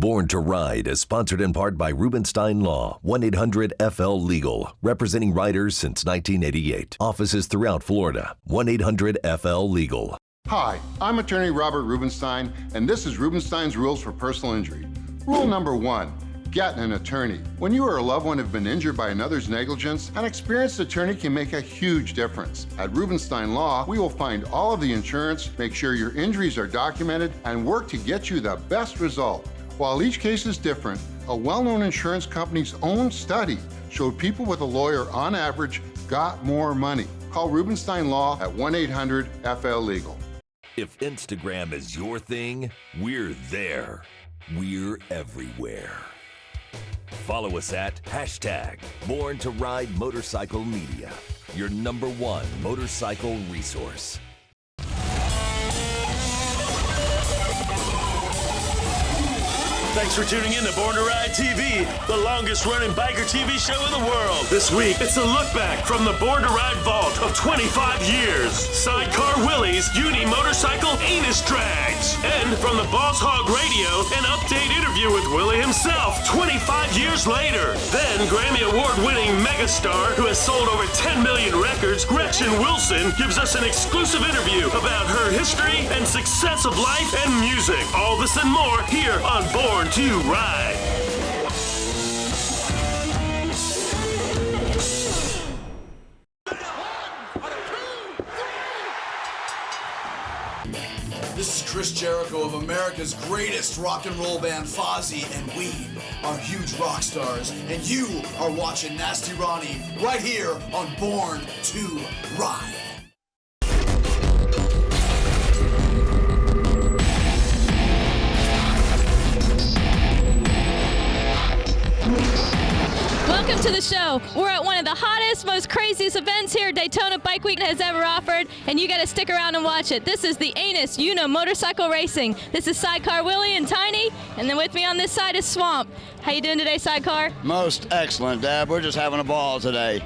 Born to Ride is sponsored in part by Rubenstein Law, 1-800-FL-LEGAL, representing riders since 1988. Offices throughout Florida, 1-800-FL-LEGAL. Hi, I'm attorney Robert Rubenstein, and this is Rubenstein's Rules for Personal Injury. Rule number 1, get an attorney. When you or a loved one have been injured by another's negligence, an experienced attorney can make a huge difference. At Rubenstein Law, we will find all of the insurance, make sure your injuries are documented, and work to get you the best result. While each case is different, a well-known insurance company's own study showed people with a lawyer on average got more money. Call Rubenstein Law at 1-800-FL-LEGAL. If Instagram is your thing, we're there. We're everywhere. Follow us at #Born to Ride Motorcycle Media, your #1 motorcycle resource. Thanks for tuning in to Born to Ride TV, the longest-running biker TV show in the world. This week, it's a look back from the Born to Ride Vault of 25 years. Sidecar Willie's uni-motorcycle A.N.U.S drags. And from the Boss Hogg Radio, an update interview with Willie himself 25 years later. Then, Grammy Award-winning megastar who has sold over 10 million records, Gretchen Wilson, gives us an exclusive interview about her history and success of life and music. All this and more here on Born to Ride. This is Chris Jericho of America's greatest rock and roll band, Fozzy, and we are huge rock stars, and you are watching Nasty Ronnie right here on Born to Ride. Welcome to the show. We're at one of the hottest, most craziest events here Daytona Bike Week has ever offered, and you got to stick around and watch it. This is the A.N.U.S uni-motorcycle racing. This is Sidecar Willie and Tiny, and then with me on this side is Swamp. How you doing today, Sidecar? Most excellent, Dad. We're just having a ball today.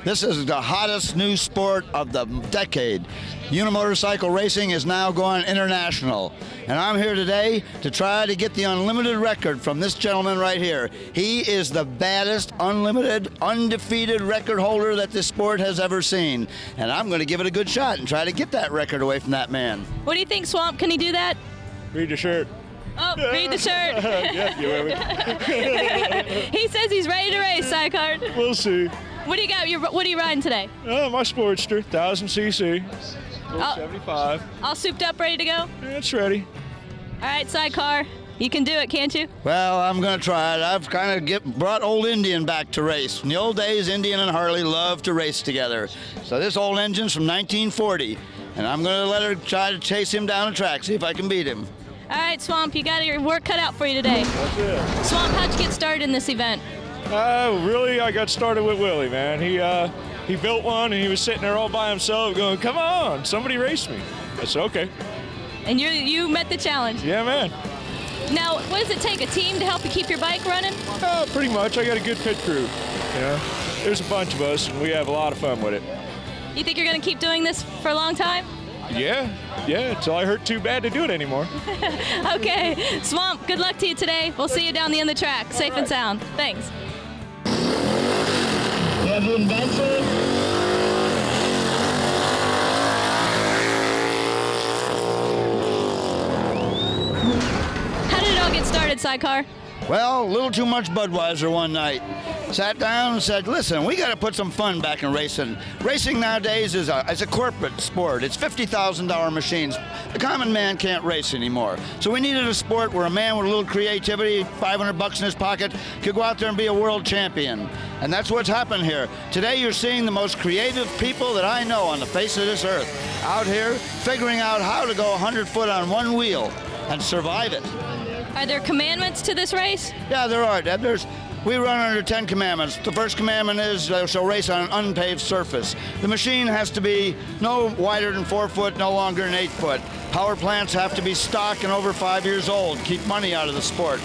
This is the hottest new sport of the decade. Uni-motorcycle racing is now going international. And I'm here today to try to get the unlimited record from this gentleman right here. He is the baddest, unlimited, undefeated record holder that this sport has ever seen. And I'm going to give it a good shot and try to get that record away from that man. What do you think, Swamp? Can he do that? Read the shirt. Oh, read the shirt. Yeah, you with me? He says he's ready to race, Sidecar. We'll see. What do you got? What are you riding today? My Sportster, 1000 cc, 75. All souped up, ready to go? Yeah, it's ready. All right, Sidecar. You can do it, can't you? Well, I'm going to try it. I've kind of brought old Indian back to race. In the old days, Indian and Harley loved to race together. So this old engine's from 1940, and I'm going to let her try to chase him down the track, see if I can beat him. All right, Swamp, you got your work cut out for you today. That's it. Swamp, how'd you get started in this event? Really, I got started with Willie, man. He built one, and he was sitting there all by himself going, come on, somebody race me. I said, okay. And you met the challenge. Yeah, man. Now, what does it take, a team to help you keep your bike running? Pretty much. I got a good pit crew. You know, there's a bunch of us, and we have a lot of fun with it. You think you're going to keep doing this for a long time? Yeah, until I hurt too bad to do it anymore. Okay. Swamp, good luck to you today. We'll see you down the end of the track, safe and sound. Thanks. You have the inventor. How did it all get started, Sidecar? Well, a little too much Budweiser one night. Sat down and said, listen, we got to put some fun back in racing. Racing nowadays is a corporate sport. It's $50,000 machines. The common man can't race anymore. So we needed a sport where a man with a little creativity, $500 in his pocket, could go out there and be a world champion. And that's what's happened here. Today you're seeing the most creative people that I know on the face of this earth out here figuring out how to go 100 foot on one wheel and survive it. Are there commandments to this race? Yeah, there are. We run under 10 commandments. The first commandment is shall race on an unpaved surface. The machine has to be no wider than 4 foot, no longer than 8 foot. Power plants have to be stock and over 5 years old. Keep money out of the sport.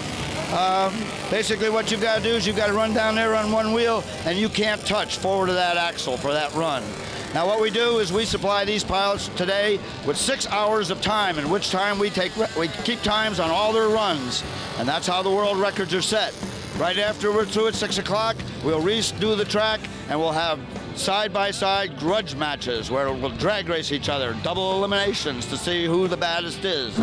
Basically what you've got to do is you've got to run down there on one wheel, and you can't touch forward of that axle for that run. Now what we do is we supply these pilots today with 6 hours of time, in which time we keep times on all their runs, and that's how the world records are set. Right after we're through at 6 o'clock, we'll redo the track, and we'll have side-by-side grudge matches where we'll drag race each other, double eliminations to see who the baddest is.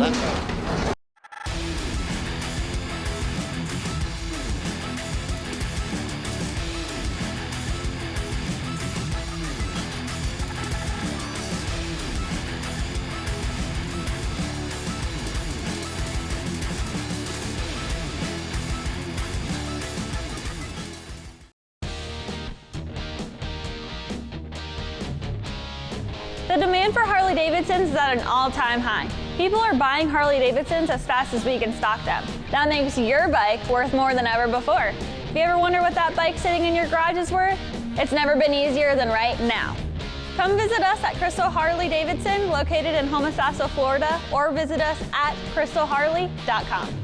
The demand for Harley-Davidsons is at an all-time high. People are buying Harley-Davidsons as fast as we can stock them. That makes your bike worth more than ever before. If you ever wonder what that bike sitting in your garage is worth, it's never been easier than right now. Come visit us at Crystal Harley-Davidson, located in Homosassa, Florida, or visit us at crystalharley.com.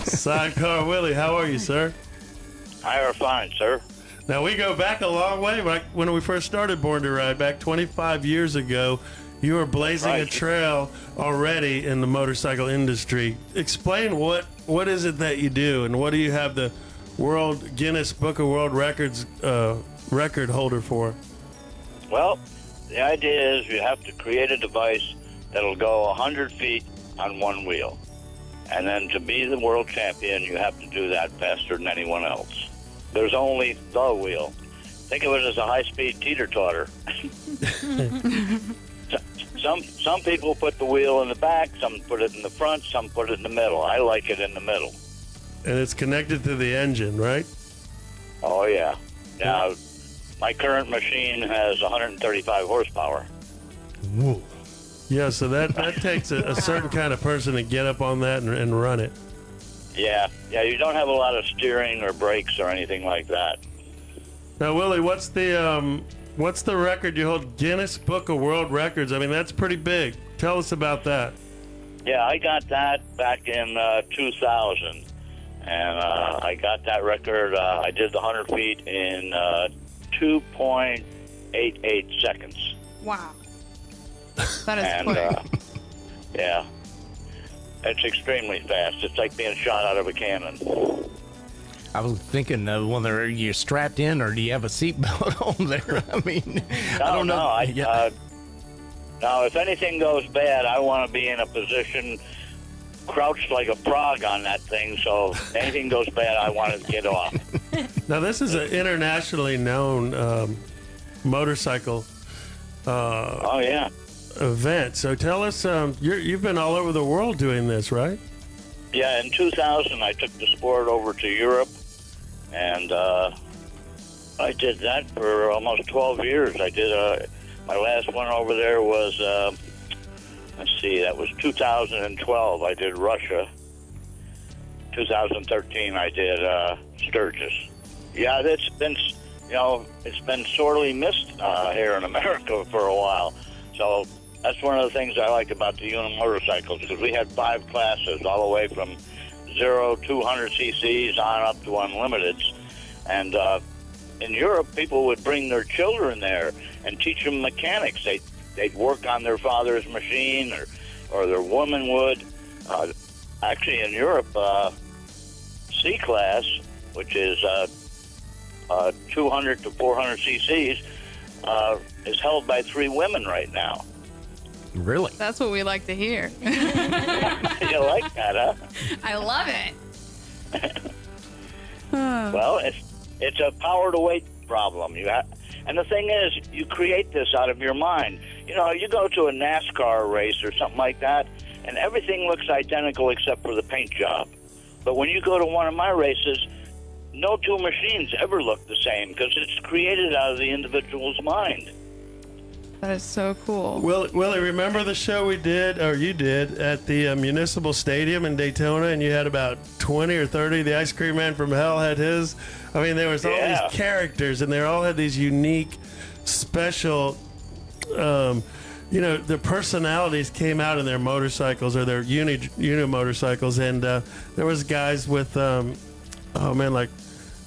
Sidecar Willie, how are you, sir? I are fine, sir. Now, we go back a long way. When we first started Born to Ride, back 25 years ago, you were blazing a trail already in the motorcycle industry. Explain what is it that you do, and what do you have the Guinness Book of World Records record holder for? Well, the idea is you have to create a device that'll go 100 feet on one wheel. And then to be the world champion, you have to do that faster than anyone else. There's only the wheel. Think of it as a high-speed teeter-totter. Some people put the wheel in the back, some put it in the front, some put it in the middle. I like it in the middle. And it's connected to the engine, right? Oh, yeah. Now, my current machine has 135 horsepower. Whoa. Yeah, so that takes a certain kind of person to get up on that and run it. Yeah, you don't have a lot of steering or brakes or anything like that. Now, Willie, what's the record you hold? Guinness Book of World Records. I mean, that's pretty big. Tell us about that. Yeah, I got that back in 2000, and I got that record. I did the 100 feet in 2.88 seconds. Wow. That is quick. Yeah. It's extremely fast. It's like being shot out of a cannon. I was thinking, whether you're strapped in or do you have a seatbelt on there? I mean, no, I don't know. No, if anything goes bad, I want to be in a position crouched like a frog on that thing, so if anything goes bad, I want to get off. Now, this is an internationally known motorcycle event. So tell us, you've been all over the world doing this, right? Yeah, in 2000, I took the sport over to Europe, and I did that for almost 12 years. I did my last one over there was, that was 2012. I did Russia. 2013, I did Sturgis. Yeah, it's been sorely missed here in America for a while. So that's one of the things I like about the uni-motorcycles, because we had 5 classes all the way from 0 to 200 cc's on up to unlimiteds. And in Europe, people would bring their children there and teach them mechanics. They'd work on their father's machine, or their woman would. Actually, in Europe, C class, which is 200 to 400 cc's, is held by 3 women right now. Really? That's what we like to hear. You like that, huh? I love it. Well, it's a power to weight problem. And the thing is, you create this out of your mind. You know, you go to a NASCAR race or something like that, and everything looks identical except for the paint job. But when you go to one of my races, no two machines ever look the same because it's created out of the individual's mind. That is so cool. Willie, remember the show we did, or you did, at the Municipal Stadium in Daytona, and you had about 20 or 30. The Ice Cream Man from Hell had his. I mean, there was all these characters, and they all had these unique, special, their personalities came out in their motorcycles or their uni-motorcycles, and there was guys with,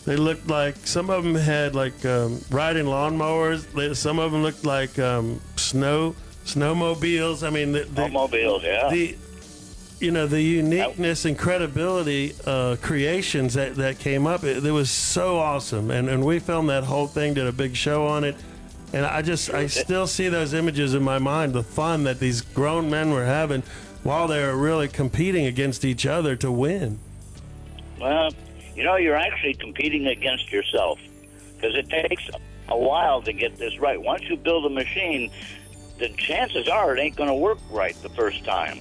they looked like, some of them had riding lawnmowers. Some of them looked like snowmobiles. I mean, snowmobiles, yeah. The uniqueness and credibility creations that came up. It was so awesome, and we filmed that whole thing, did a big show on it, and I still see those images in my mind. The fun that these grown men were having while they were really competing against each other to win. Well, you're actually competing against yourself because it takes a while to get this right. Once you build a machine, the chances are it ain't going to work right the first time.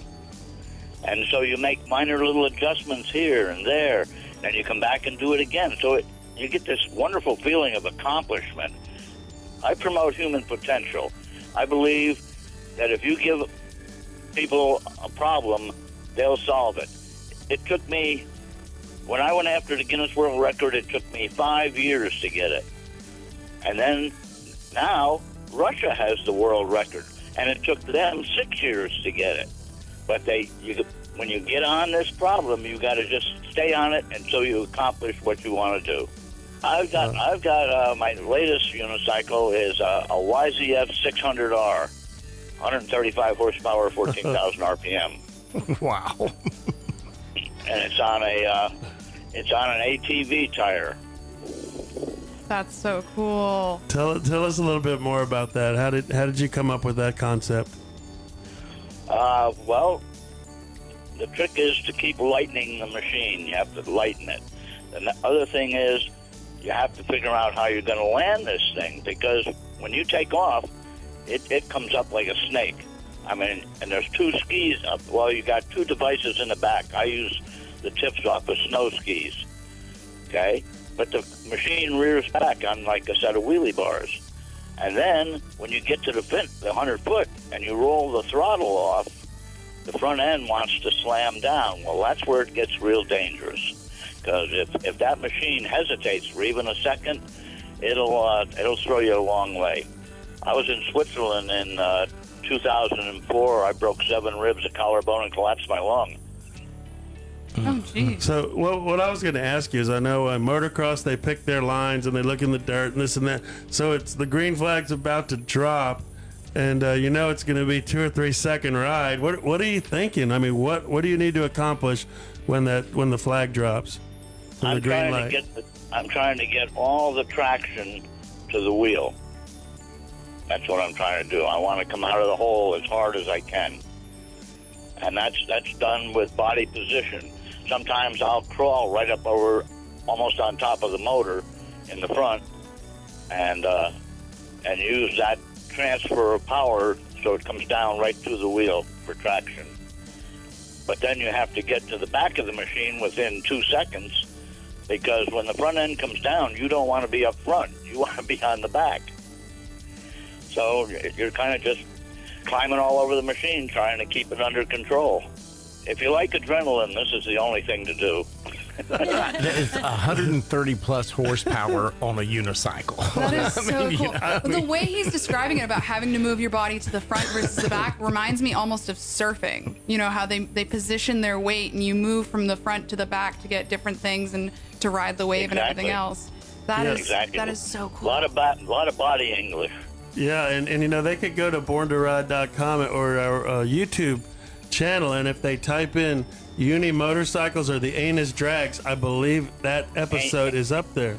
And so you make minor little adjustments here and there, and you come back and do it again. So you get this wonderful feeling of accomplishment. I promote human potential. I believe that if you give people a problem, they'll solve it. It took me... When I went after the Guinness World Record, it took me 5 years to get it. And then now Russia has the world record, and it took them 6 years to get it. But when you get on this problem, you got to just stay on it until you accomplish what you want to do. I've got my latest unicycle is a YZF 600R, 135 horsepower, 14,000 RPM. Wow. And it's on an ATV tire. That's so cool. Tell us a little bit more about that. How did you come up with that concept? Well, the trick is to keep lightening the machine. You have to lighten it. And the other thing is you have to figure out how you're going to land this thing, because when you take off, it comes up like a snake. I mean, and there's two skis up. Well, you got two devices in the back. I use the tips off of snow skis, okay? But the machine rears back on like a set of wheelie bars. And then when you get to the 100 foot and you roll the throttle off, the front end wants to slam down. Well, that's where it gets real dangerous, because if that machine hesitates for even a second, it'll throw you a long way. I was in Switzerland in 2004. I broke 7 ribs, a collarbone, and collapsed my lung. Oh, geez. So what I was going to ask you is, I know motocross, they pick their lines and they look in the dirt and this and that. So it's the green flag's about to drop, and it's going to be 2 or 3 second ride. What are you thinking? I mean, what do you need to accomplish when the flag drops? I'm trying to get all the traction to the wheel. That's what I'm trying to do. I want to come out of the hole as hard as I can. And that's done with body position. Sometimes I'll crawl right up over, almost on top of the motor in the front, and use that transfer of power so it comes down right to the wheel for traction. But then you have to get to the back of the machine within 2 seconds, because when the front end comes down, you don't want to be up front. You want to be on the back. So you're kind of just climbing all over the machine, trying to keep it under control. If you like adrenaline, this is the only thing to do. It's 130 plus horsepower on a unicycle. That is so cool. The way he's describing it about having to move your body to the front versus the back reminds me almost of surfing. You know, how they position their weight and you move from the front to the back to get different things and to ride the wave and everything else. That is so cool. A lot of body English. Yeah, and they could go to borntoride.com or our YouTube channel, and if they type in uni-motorcycles or the A.N.U.S drags, I believe that episode is up there.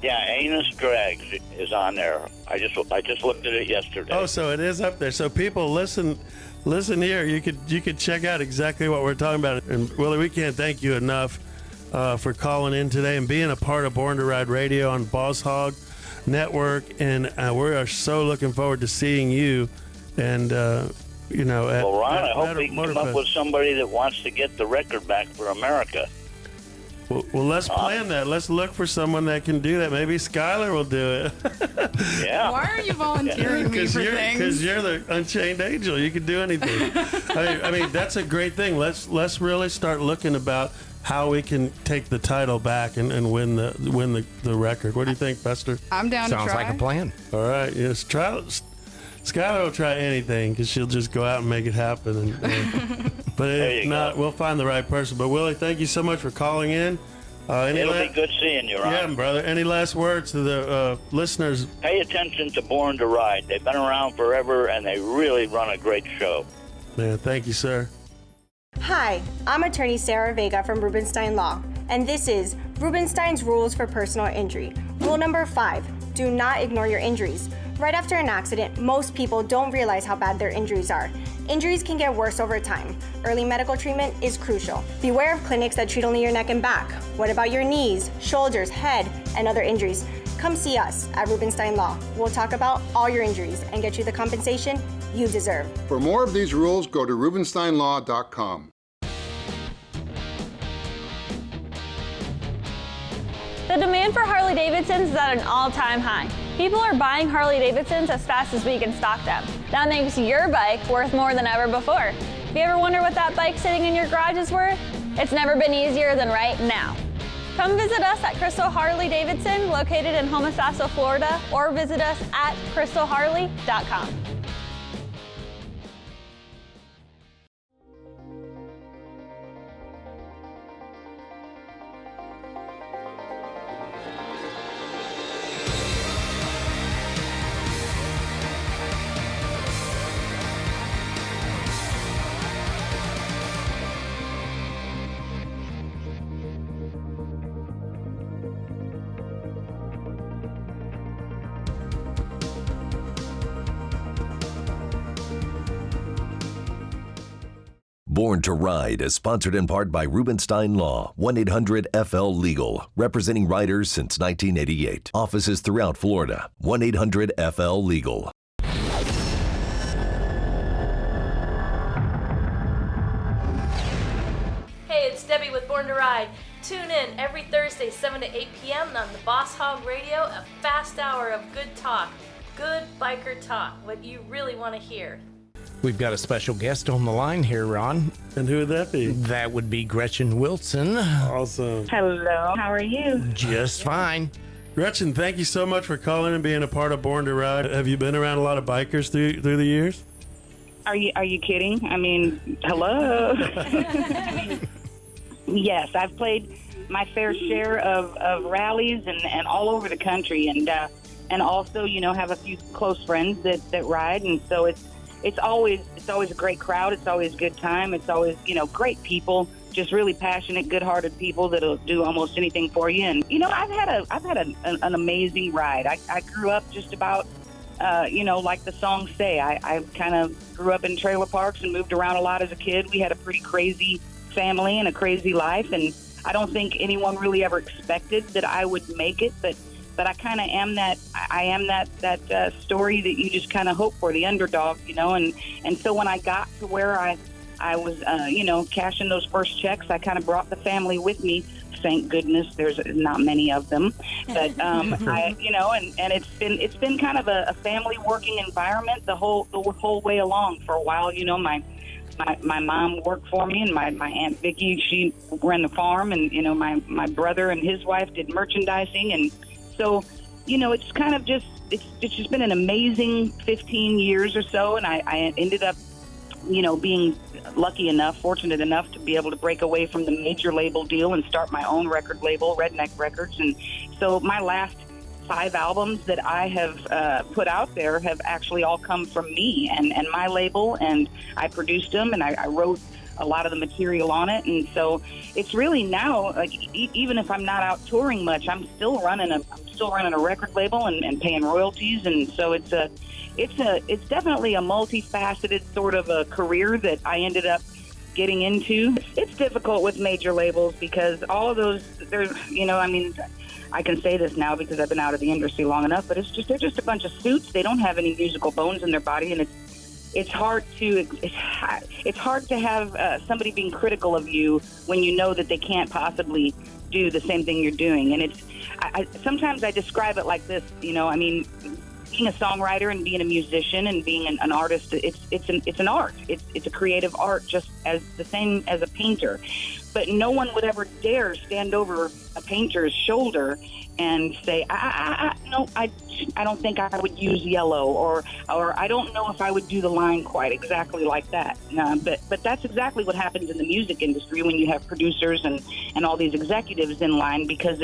Yeah, A.N.U.S drags is on there. I just looked at it yesterday. Oh, so it is up there. So people, listen here. You could check out exactly what we're talking about. And Willie, we can't thank you enough for calling in today and being a part of Born to Ride Radio on Boss Hogg Network, and we are so looking forward to seeing you and you know. Well, Ron, I hope we can come up with somebody that wants to get the record back for America. Well, let's plan that. Let's look for someone that can do that. Maybe Skylar will do it. Yeah. Why are you volunteering me for things? Because you're the Unchained Angel. You can do anything. I mean, that's a great thing. Let's really start looking about how we can take the title back and win the record. What do you think, Buster? I'm down to try. Sounds like a plan. All right. Yes. Skylar will try anything because she'll just go out and make it happen. But if not, we'll find the right person. But Willie, thank you so much for calling in. It'll be good seeing you, Ron. Yeah, brother. Any last words to the listeners? Pay attention to Born to Ride. They've been around forever, and they really run a great show. Man, thank you, sir. Hi, I'm attorney Sarah Vega from Rubenstein Law, and this is Rubenstein's Rules for Personal Injury. Rule number 5, do not ignore your injuries. Right after an accident, most people don't realize how bad their injuries are. Injuries can get worse over time. Early medical treatment is crucial. Beware of clinics that treat only your neck and back. What about your knees, shoulders, head, and other injuries? Come see us at Rubenstein Law. We'll talk about all your injuries and get you the compensation you deserve. For more of these rules, go to rubensteinlaw.com. The demand for Harley-Davidsons is at an all-time high. People are buying Harley-Davidsons as fast as we can stock them. That makes your bike worth more than ever before. If you ever wonder what that bike sitting in your garage is worth, it's never been easier than right now. Come visit us at Crystal Harley-Davidson, located in Homosassa, Florida, or visit us at crystalharley.com. Born to Ride is sponsored in part by Rubenstein Law, 1-800-FL-LEGAL, representing riders since 1988. Offices throughout Florida, 1-800-FL-LEGAL. Hey, it's Debbie with Born to Ride. Tune in every Thursday, 7 to 8 p.m. on the Boss Hogg Radio, a fast hour of good talk. Good biker talk, what you really want to hear. We've got a special guest on the line here, Ron. And who would that be? That would be Gretchen Wilson. Awesome. Hello, how are you? Just fine. Gretchen, thank you so much for calling and being a part of Born to Ride. Have you been around a lot of bikers through the years? Are you kidding? I mean, hello. Yes, I've played my fair share of rallies and all over the country, and also, you know, have a few close friends that ride, and so it's always a great crowd. It's always a good time. It's always, you know, great people, just really passionate, good-hearted people that'll do almost anything for you. And you know, I've had an amazing ride. I grew up just about, you know, like the songs say. I kind of grew up in trailer parks and moved around a lot as a kid. We had a pretty crazy family and a crazy life, and I don't think anyone really ever expected that I would make it, but I kind of am that. I am that story that you just kind of hope for, the underdog, you know. And so when I got to where I was, you know, cashing those first checks, I kind of brought the family with me. Thank goodness, there's not many of them, but I, you know, and it's been kind of a family working environment the whole way along for a while. You know, my mom worked for me, and my Aunt Vicky, she ran the farm, and you know, my brother and his wife did merchandising, and so, you know, it's kind of just, it's just been an amazing 15 years or so, and I ended up, you know, being lucky enough, fortunate enough to be able to break away from the major label deal and start my own record label, Redneck Records. And so my last 5 albums that I have put out there have actually all come from me and my label, and I produced them, and I wrote a lot of the material on it. And so it's really now, like, even if I'm not out touring much, I'm still running a record label and paying royalties. And so it's definitely a multifaceted sort of a career that I ended up getting into. It's difficult with major labels because all of those, there's, you know, I mean, I can say this now because I've been out of the industry long enough, but they're just a bunch of suits. They don't have any musical bones in their body, and it's hard to have somebody being critical of you when you know that they can't possibly do the same thing you're doing. And sometimes I describe it like this, being a songwriter and being a musician and being an artist, it's an art. It's a creative art, just as the same as a painter. But no one would ever dare stand over a painter's shoulder and say, no, I don't think I would use yellow, or I don't know if I would do the line quite exactly like that. But that's exactly what happens in the music industry when you have producers and all these executives in line, because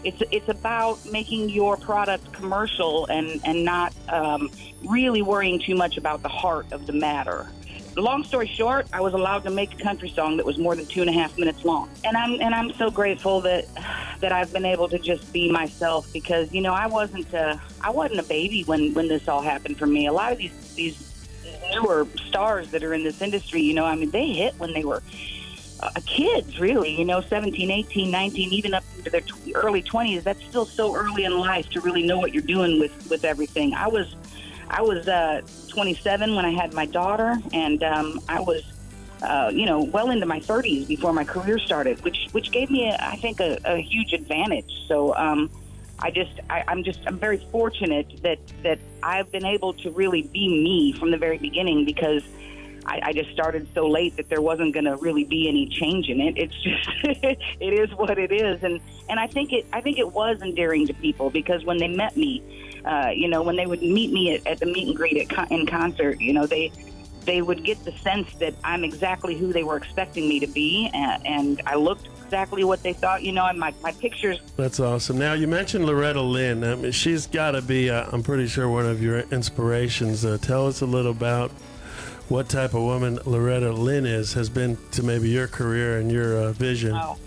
it's about making your product commercial and not really worrying too much about the heart of the matter. Long story short, I was allowed to make a country song that was more than 2.5 minutes long, and I'm so grateful that I've been able to just be myself, because I wasn't a baby when this all happened for me. A lot of these newer stars that are in this industry, they hit when they were kids, really, 17, 18, 19, even up into their early 20s. That's still so early in life to really know what you're doing with everything. I was 27 when I had my daughter, and I was, well into my 30s before my career started, which gave me, I think, a huge advantage. So I'm very fortunate that I've been able to really be me from the very beginning, because I just started so late that there wasn't going to really be any change in it. It's just, it is what it is. And I think it was endearing to people, because when they met me, when they would meet me at the meet and greet in concert, they would get the sense that I'm exactly who they were expecting me to be. And I looked exactly what they thought, and my pictures. That's awesome. Now, you mentioned Loretta Lynn. I mean, she's got to be, I'm pretty sure, one of your inspirations. Tell us a little about what type of woman Loretta Lynn has been to maybe your career and your vision. Oh.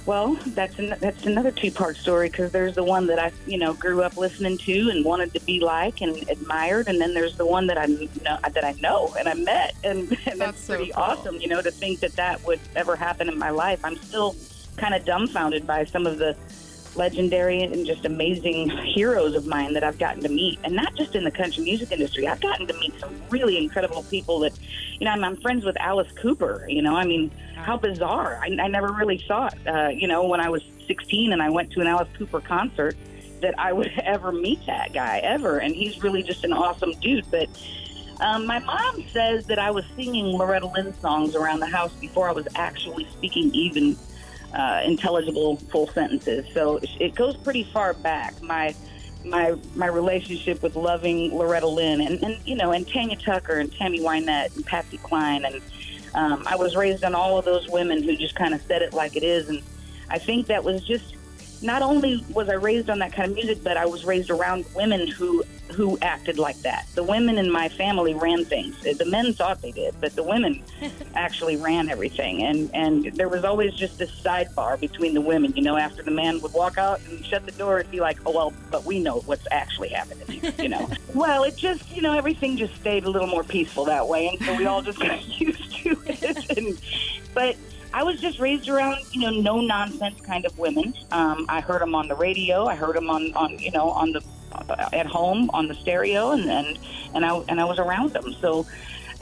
Well, that's another two-part story, because there's the one that I, grew up listening to and wanted to be like and admired, and then there's the one that I know and I met, and that's pretty so cool. Awesome, to think that would ever happen in my life. I'm still kind of dumbfounded by some of the legendary and just amazing heroes of mine that I've gotten to meet, and not just in the country music industry. I've gotten to meet some really incredible people that, I'm friends with Alice Cooper. How bizarre! I never really thought, when I was 16 and I went to an Alice Cooper concert, that I would ever meet that guy ever, and he's really just an awesome dude. But my mom says that I was singing Loretta Lynn songs around the house before I was actually speaking even intelligible full sentences. So it goes pretty far back. My relationship with loving Loretta Lynn and Tanya Tucker and Tammy Wynette and Patsy Cline, and I was raised on all of those women who just kind of said it like it is. And I think that was just, not only was I raised on that kind of music, but I was raised around women who acted like that. The women in my family ran things. The men thought they did, but the women actually ran everything. And there was always just this sidebar between the women. After the man would walk out and shut the door, it'd be like, oh, well, but we know what's actually happening, Well, it just, everything just stayed a little more peaceful that way, and so we all just got used to it. But I was just raised around, no nonsense kind of women. I heard them on the radio. I heard them on the at home on the stereo, and I was around them. So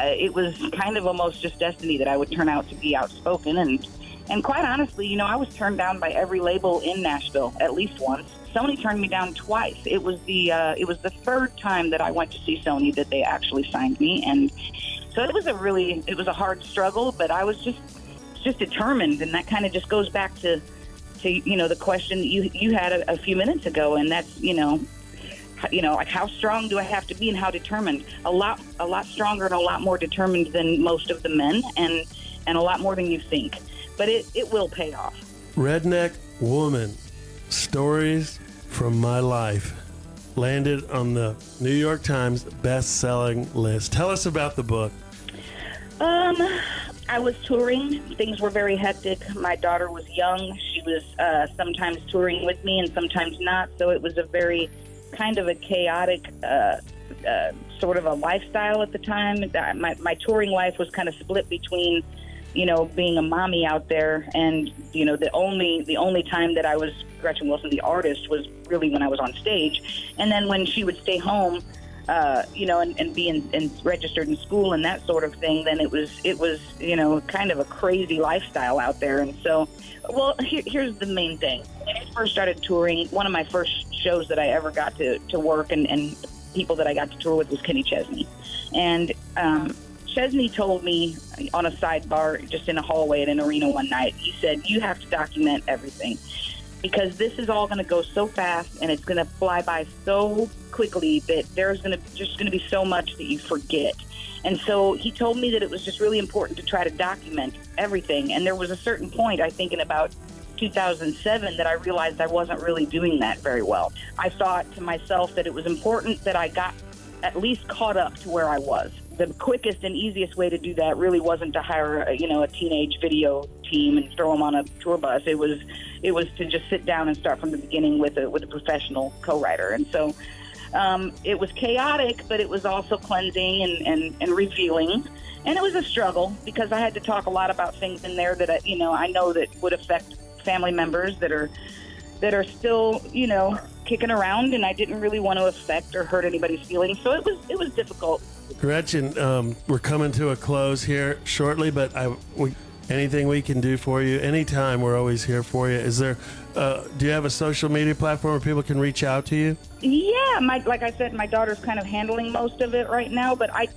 it was kind of almost just destiny that I would turn out to be outspoken. And quite honestly, I was turned down by every label in Nashville at least once. Sony turned me down twice. It was the third time that I went to see Sony that they actually signed me, and so it was a hard struggle. But I was just determined, and that kind of just goes back to the question that you had a few minutes ago, and that's like how strong do I have to be and how determined? A lot stronger and a lot more determined than most of the men, and a lot more than you think. But it will pay off. Redneck Woman, Stories from My Life, landed on the New York Times best-selling list. Tell us about the book. I was touring. Things were very hectic. My daughter was young. She was sometimes touring with me and sometimes not. So it was a very kind of a chaotic sort of a lifestyle at the time. My touring life was kind of split between, being a mommy out there, and the only time that I was Gretchen Wilson, the artist, was really when I was on stage. And then when she would stay home, and being registered in school and that sort of thing, then it was kind of a crazy lifestyle out there. And so, here's the main thing. When I first started touring, one of my first shows that I ever got to work and people that I got to tour with was Kenny Chesney. And Chesney told me on a sidebar just in a hallway at an arena one night, he said, you have to document everything because this is all going to go so fast and it's going to fly by so quickly that there's just going to be so much that you forget. And so he told me that it was just really important to try to document everything. And there was a certain point, I think in about 2007, that I realized I wasn't really doing that very well. I thought to myself that it was important that I got at least caught up to where I was. The quickest and easiest way to do that really wasn't to hire a teenage video team and throw them on a tour bus. It was to just sit down and start from the beginning with a professional co-writer. And so it was chaotic, but it was also cleansing and revealing. And it was a struggle because I had to talk a lot about things in there that I know that would affect family members that are still kicking around, and I didn't really want to affect or hurt anybody's feelings. So it was difficult. Gretchen, we're coming to a close here shortly, but anything we can do for you, anytime, we're always here for you. Is there? Do you have a social media platform where people can reach out to you? Yeah, like I said, my daughter's kind of handling most of it right now. But I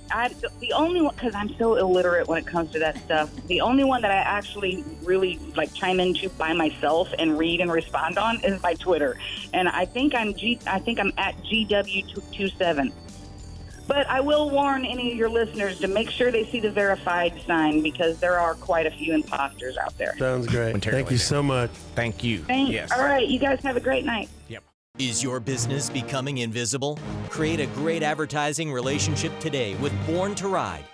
the only one, because I'm so illiterate when it comes to that stuff, the only one that I actually really chime into by myself and read and respond on is my Twitter, and I think I'm at GW27. But I will warn any of your listeners to make sure they see the verified sign because there are quite a few imposters out there. Sounds great. Thank you so much. Thank you. Thanks. Yes. All right. You guys have a great night. Yep. Is your business becoming invisible? Create a great advertising relationship today with Born to Ride.